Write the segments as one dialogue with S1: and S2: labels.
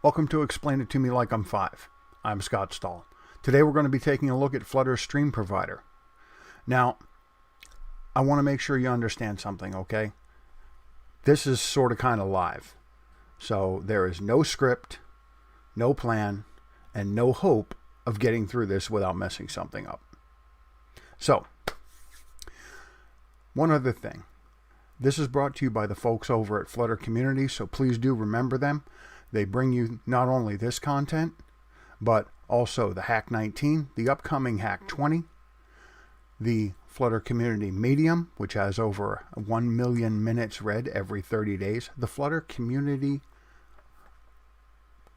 S1: Welcome to Explain It To Me Like I'm 5. I'm Scott Stahl. Today we're going to be taking a look at Flutter's StreamProvider. Now, I want to make sure you understand something, okay? This is sort of kind of live. So there is no script, no plan, and no hope of getting through this without messing something up. So, one other thing. This is brought to you by the folks over at Flutter Community, so please do remember them. They bring you not only this content, but also the Hack 19, the upcoming Hack 20, the Flutter Community Medium, which has over 1 million minutes read every 30 days, the Flutter Community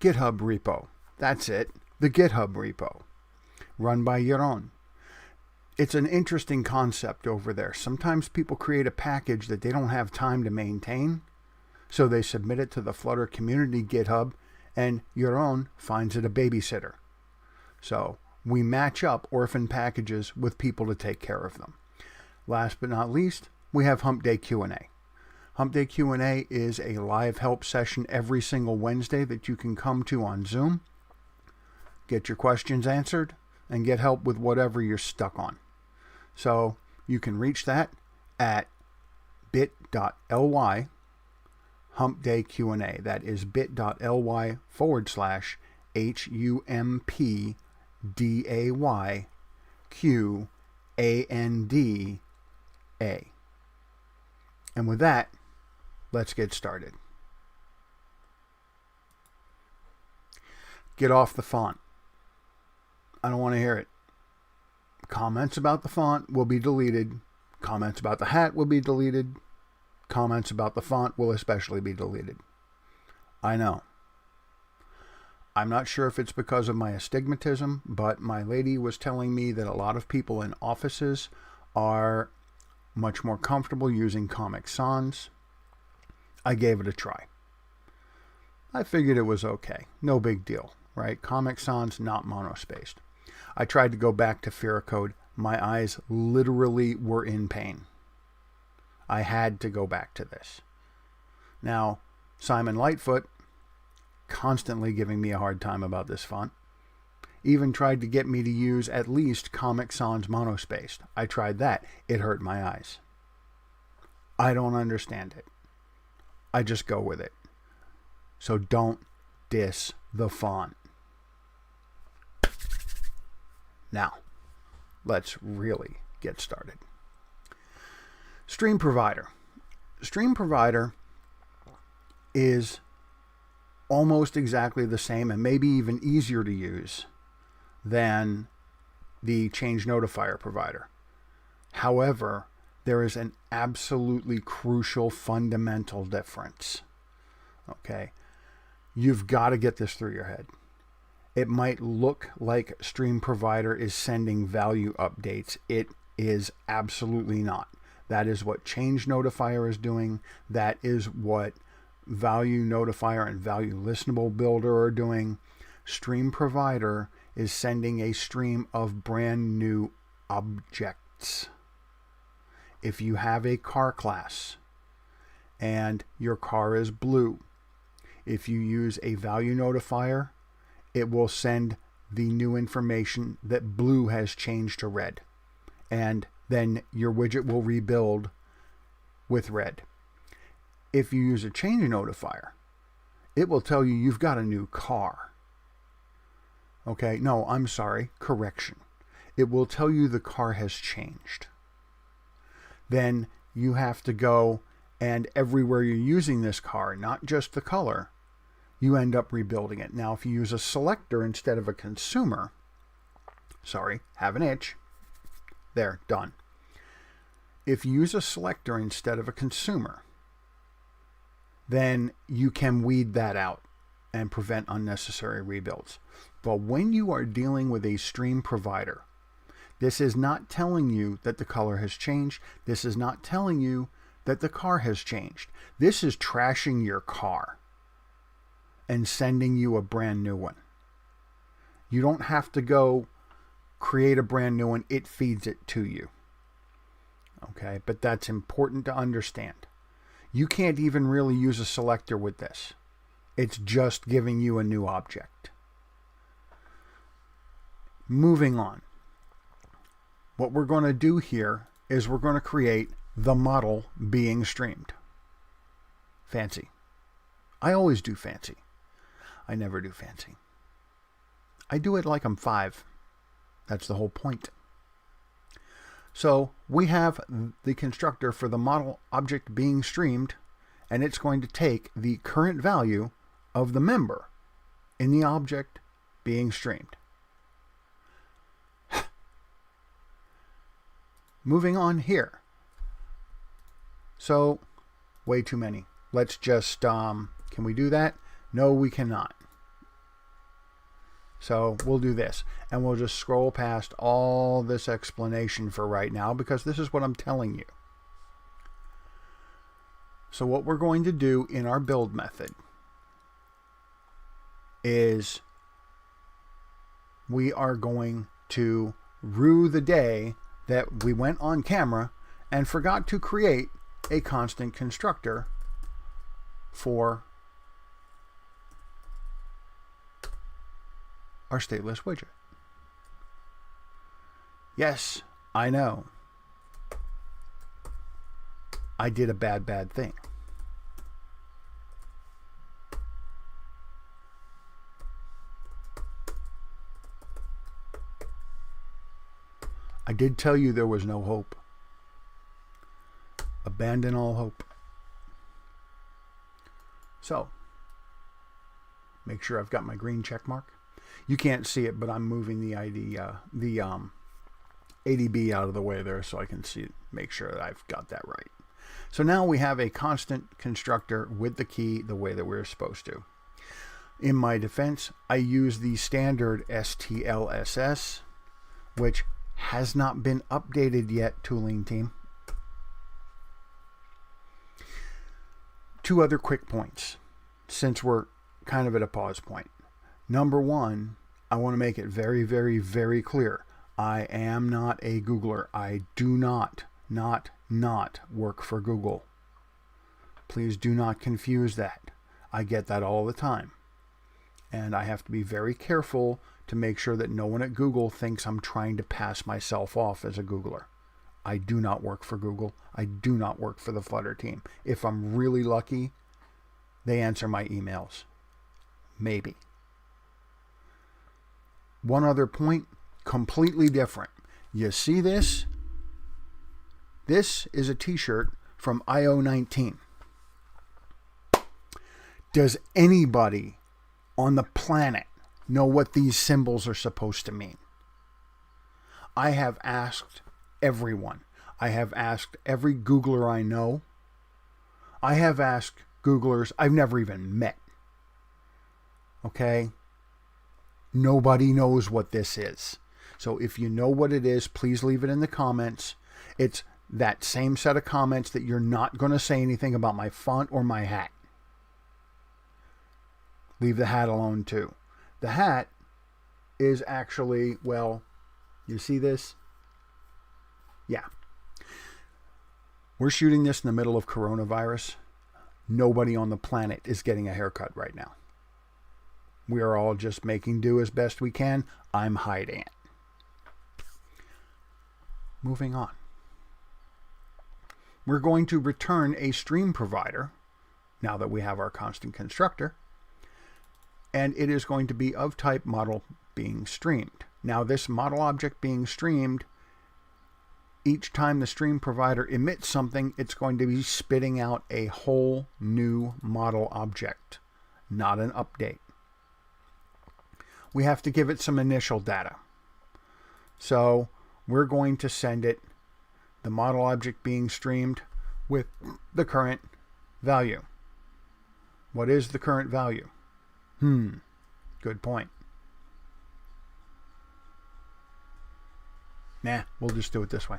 S1: GitHub repo. That's it, the GitHub repo, run by Yaron. It's an interesting concept over there. Sometimes people create a package that they don't have time to maintain, so they submit it to the Flutter Community GitHub, and Yaron finds it a babysitter. So we match up orphan packages with people to take care of them. Last but not least, we have Hump Day Q&A. Hump Day Q&A is a live help session every single Wednesday that you can come to on Zoom, get your questions answered, and get help with whatever you're stuck on. So you can reach that at bit.ly Hump Day Q&A. That is bit.ly/HUMPDAYQANDA. And with that, let's get started. Get off the font. I don't want to hear it. Comments about the font will be deleted. Comments about the hat will be deleted. Comments about the font will especially be deleted. I know. I'm not sure if it's because of my astigmatism, but my lady was telling me that a lot of people in offices are much more comfortable using Comic Sans. I gave it a try. I figured it was okay. No big deal, right? Comic Sans, not monospaced. I tried to go back to Code. My eyes literally were in pain. I had to go back to this. Now, Simon Lightfoot, constantly giving me a hard time about this font, even tried to get me to use at least Comic Sans monospaced. I tried that. It hurt my eyes. I don't understand it. I just go with it. So don't diss the font. Now, let's really get started. StreamProvider. StreamProvider is almost exactly the same and maybe even easier to use than the change notifier provider. However, there is an absolutely crucial fundamental difference. Okay? You've got to get this through your head. It might look like StreamProvider is sending value updates. It is absolutely not. That is what Change Notifier is doing. That is what Value Notifier and Value Listenable Builder are doing. StreamProvider is sending a stream of brand new objects. If you have a car class and your car is blue, if you use a Value Notifier, it will send the new information that blue has changed to red. And then your widget will rebuild with red. If you use a change notifier, it will tell you you've got a new car. Okay, no, I'm sorry, correction. It will tell you the car has changed. Then you have to go and everywhere you're using this car, not just the color, you end up rebuilding it. Now, if you use a selector instead of a consumer, sorry, have an itch. There, done. If you use a selector instead of a consumer, then you can weed that out and prevent unnecessary rebuilds. But when you are dealing with a StreamProvider, this is not telling you that the color has changed. This is not telling you that the car has changed. This is trashing your car and sending you a brand new one. You don't have to go create a brand new one. It feeds it to you. Okay, but that's important to understand. You can't even really use a selector with this. It's just giving you a new object. Moving on. What we're going to do here is we're going to create the model being streamed. Fancy. I always do fancy. I never do fancy. I do it like I'm 5. That's the whole point. So we have the constructor for the model object being streamed, and it's going to take the current value of the member in the object being streamed. Moving on here. So, way too many. Let's just, can we do that? No, we cannot. So we'll do this, and we'll just scroll past all this explanation for right now, because this is what I'm telling you. So what we're going to do in our build method is we are going to rue the day that we went on camera and forgot to create a constant constructor for our stateless widget. Yes, I know. I did a bad thing. I did tell you there was no hope. Abandon all hope. So, make sure I've got my green check mark. You can't see it, but I'm moving the ADB out of the way there so I can see it, make sure that I've got that right. So now we have a constant constructor with the key the way that we're supposed to. In my defense, I use the standard STLSS, which has not been updated yet, tooling team. 2 other quick points, since we're kind of at a pause point. Number 1, I want to make it very, very, very clear. I am not a Googler. I do not work for Google. Please do not confuse that. I get that all the time. And I have to be very careful to make sure that no one at Google thinks I'm trying to pass myself off as a Googler. I do not work for Google. I do not work for the Flutter team. If I'm really lucky, they answer my emails. Maybe. One other point, completely different. You see this? This is a t-shirt from IO19. Does anybody on the planet know what these symbols are supposed to mean? I have asked everyone. I have asked every Googler I know. I have asked Googlers I've never even met. Okay? Nobody knows what this is. So if you know what it is, please leave it in the comments. It's that same set of comments that you're not going to say anything about my font or my hat. Leave the hat alone too. The hat is actually, well, you see this? Yeah. We're shooting this in the middle of coronavirus. Nobody on the planet is getting a haircut right now. We are all just making do as best we can. I'm hiding it. Moving on. We're going to return a StreamProvider now that we have our constant constructor. And it is going to be of type model being streamed. Now this model object being streamed, each time the StreamProvider emits something, it's going to be spitting out a whole new model object, not an update. We have to give it some initial data. So we're going to send it the model object being streamed with the current value. What is the current value? Good point. Nah, we'll just do it this way.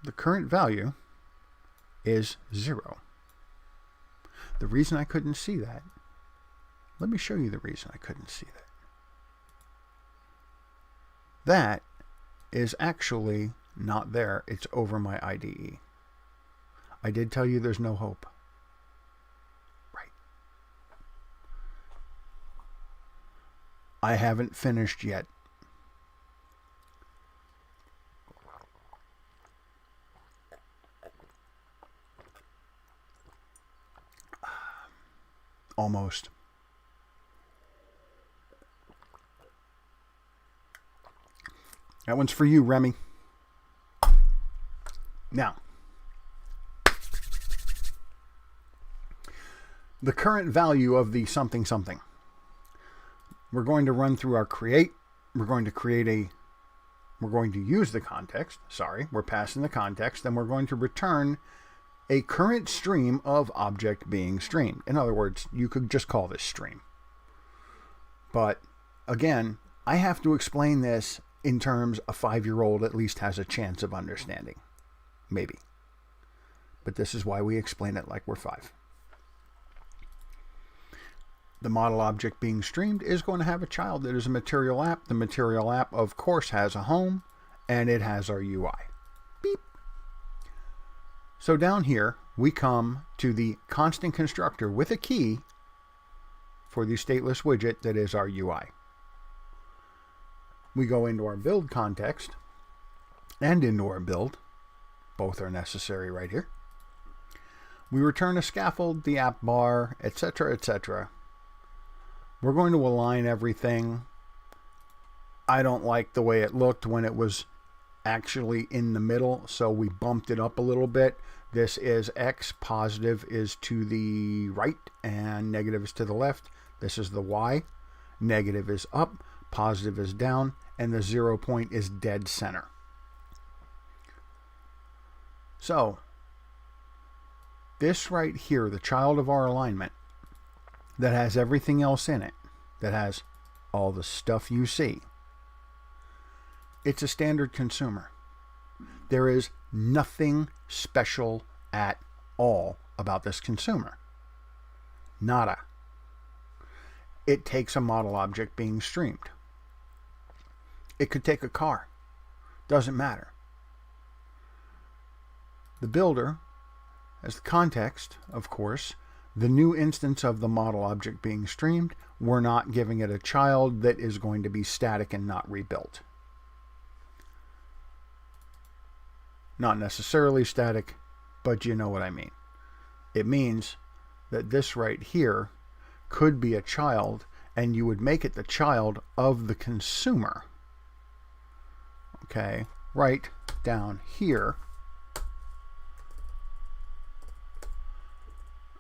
S1: The current value is 0. The reason I couldn't see that, let me show you the reason I couldn't see that. That is actually not there. It's over my IDE. I did tell you there's no hope. Right. I haven't finished yet. Almost. That one's for you, Remy. Now, the current value of the something something. We're going to run through our create. We're going to use the context. Sorry, we're passing the context, and we're going to return a current stream of object being streamed. In other words, you could just call this stream. But again, I have to explain this in terms a 5-year-old at least has a chance of understanding. Maybe. But this is why we explain it like we're 5. The model object being streamed is going to have a child that is a material app. The material app, of course, has a home, and it has our UI. Beep. So down here, we come to the constant constructor with a key for the stateless widget that is our UI. We go into our build context and into our build. Both are necessary right here. We return a scaffold, the app bar, etc., etc. We're going to align everything. I don't like the way it looked when it was actually in the middle, so we bumped it up a little bit. This is X, positive is to the right, and negative is to the left. This is the Y. Negative is up, positive is down, and the 0 point is dead center. So, this right here, the child of our alignment, that has everything else in it, that has all the stuff you see, it's a standard consumer. There is nothing special at all about this consumer. Nada. It takes a model object being streamed. It could take a car. Doesn't matter. The builder has the context, of course, the new instance of the model object being streamed. We're not giving it a child that is going to be static and not rebuilt. Not necessarily static, but you know what I mean. It means that this right here could be a child, and you would make it the child of the consumer. Okay, right down here.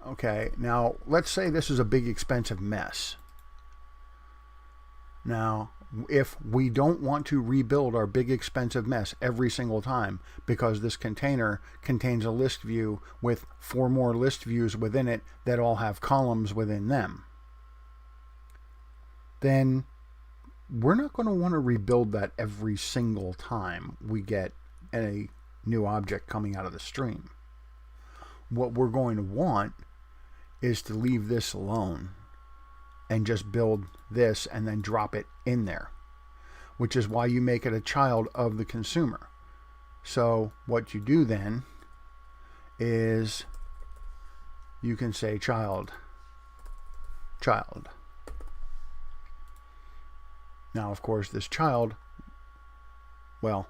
S1: Okay, now let's say this is a big expensive mess. Now, if we don't want to rebuild our big expensive mess every single time because this container contains a list view with 4 more list views within it that all have columns within them, then we're not going to want to rebuild that every single time we get a new object coming out of the stream. What we're going to want is to leave this alone and just build this and then drop it in there, which is why you make it a child of the consumer. So what you do then is you can say child. Now, of course, this child, well,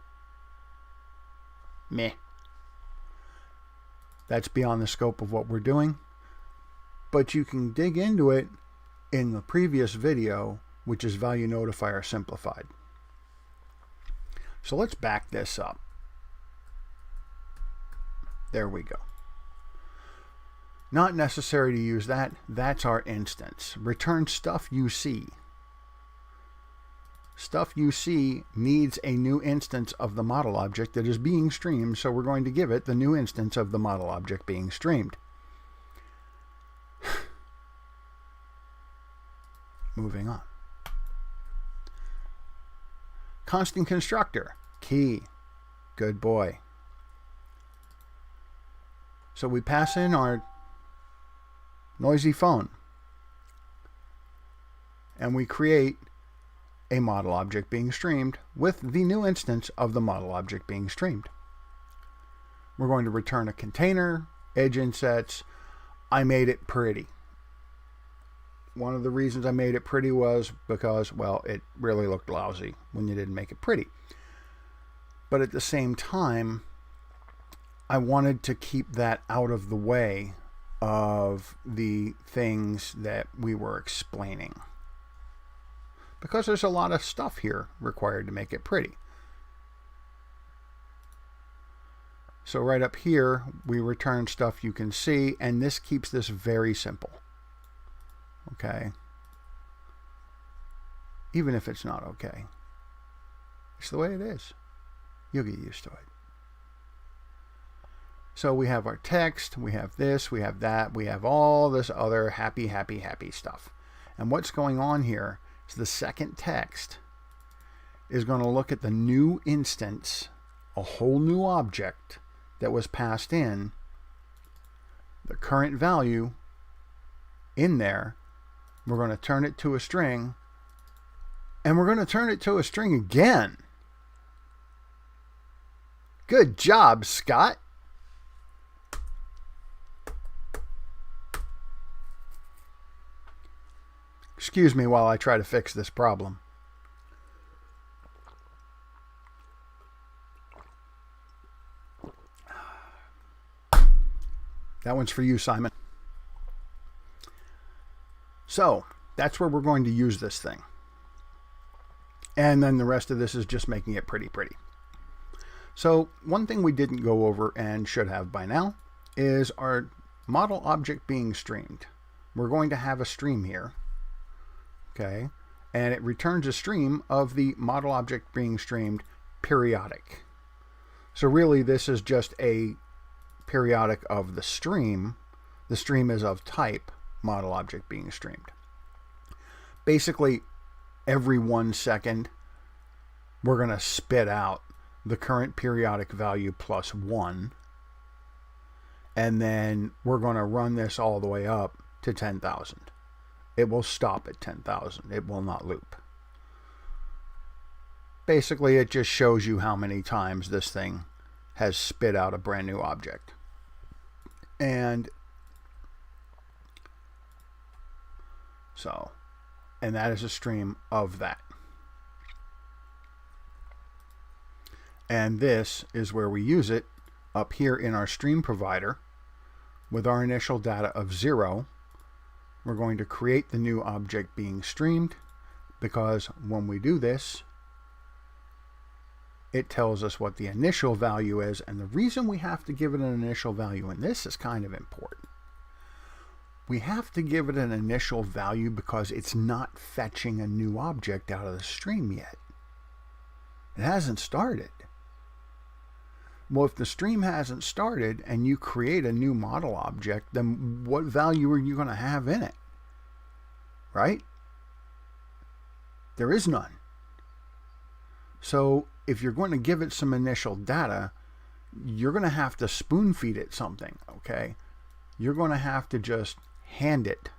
S1: meh. That's beyond the scope of what we're doing. But you can dig into it in the previous video, which is Value Notifier Simplified. So let's back this up. There we go. Not necessary to use that. That's our instance. Return stuff you see. Stuff you see needs a new instance of the model object that is being streamed, so we're going to give it the new instance of the model object being streamed. Moving on. Constant constructor, key, good boy. So we pass in our noisy phone and we create a model object being streamed with the new instance of the model object being streamed. We're going to return a container, edge insets. I made it pretty. One of the reasons I made it pretty was because, well, it really looked lousy when you didn't make it pretty. But at the same time, I wanted to keep that out of the way of the things that we were explaining. Because there's a lot of stuff here required to make it pretty. So right up here, we return stuff you can see, and this keeps this very simple. Okay? Even if it's not okay. It's the way it is. You'll get used to it. So we have our text, we have this, we have that, we have all this other happy, happy, happy stuff. And what's going on here is the second text is going to look at the new instance, a whole new object that was passed in, the current value in there. We're going to turn it to a string, and we're going to turn it to a string again. Good job, Scott. Excuse me while I try to fix this problem. That one's for you, Simon. So that's where we're going to use this thing. And then the rest of this is just making it pretty. So one thing we didn't go over and should have by now is our model object being streamed. We're going to have a stream here. Okay. And it returns a stream of the model object being streamed periodic. So really this is just a periodic of the stream. The stream is of type model object being streamed. Basically, every 1 second, we're going to spit out the current periodic value plus 1. And then we're going to run this all the way up to 10,000. It will stop at 10,000. It will not loop. Basically, it just shows you how many times this thing has spit out a brand new object. And that is a stream of that. And this is where we use it up here in our StreamProvider with our initial data of 0. We're going to create the new object being streamed, because when we do this, it tells us what the initial value is. And the reason we have to give it an initial value, and this is kind of important, we have to give it an initial value because it's not fetching a new object out of the stream yet. It hasn't started. Well, if the stream hasn't started and you create a new model object, then what value are you going to have in it? Right? There is none. So if you're going to give it some initial data, you're going to have to spoon feed it something, okay? You're going to have to just hand it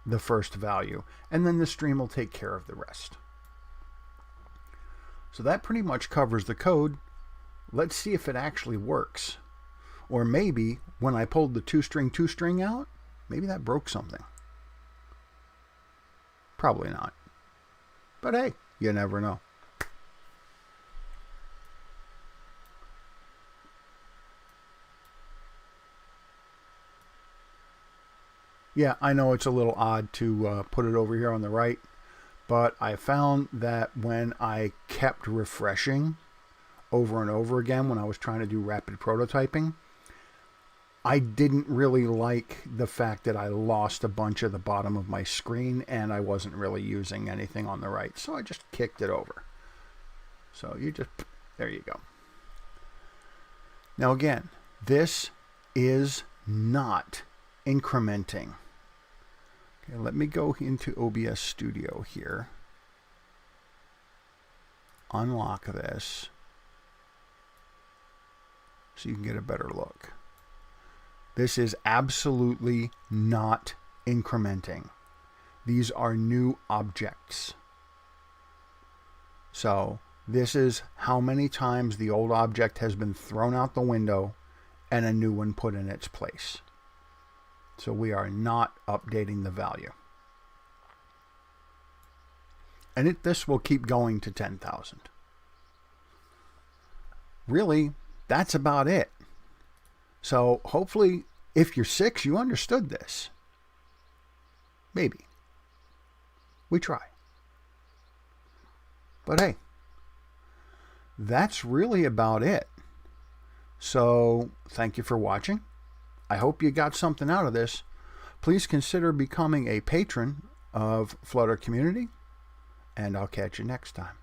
S1: the first value, and then the stream will take care of the rest. So that pretty much covers the code. Let's see if it actually works. Or maybe when I pulled the toString out, maybe that broke something. Probably not. But hey, you never know. Yeah, I know it's a little odd to put it over here on the right, but I found that when I kept refreshing over and over again when I was trying to do rapid prototyping, I didn't really like the fact that I lost a bunch of the bottom of my screen and I wasn't really using anything on the right. So I just kicked it over. So there you go. Now again, this is not incrementing. Okay, let me go into OBS Studio here. Unlock this so you can get a better look. This is absolutely not incrementing. These are new objects. So this is how many times the old object has been thrown out the window and a new one put in its place. So we are not updating the value. And this will keep going to 10,000. Really, that's about it. So hopefully, if you're 6, you understood this. Maybe. We try. But hey, that's really about it. So thank you for watching. I hope you got something out of this. Please consider becoming a patron of Flutter Community, and I'll catch you next time.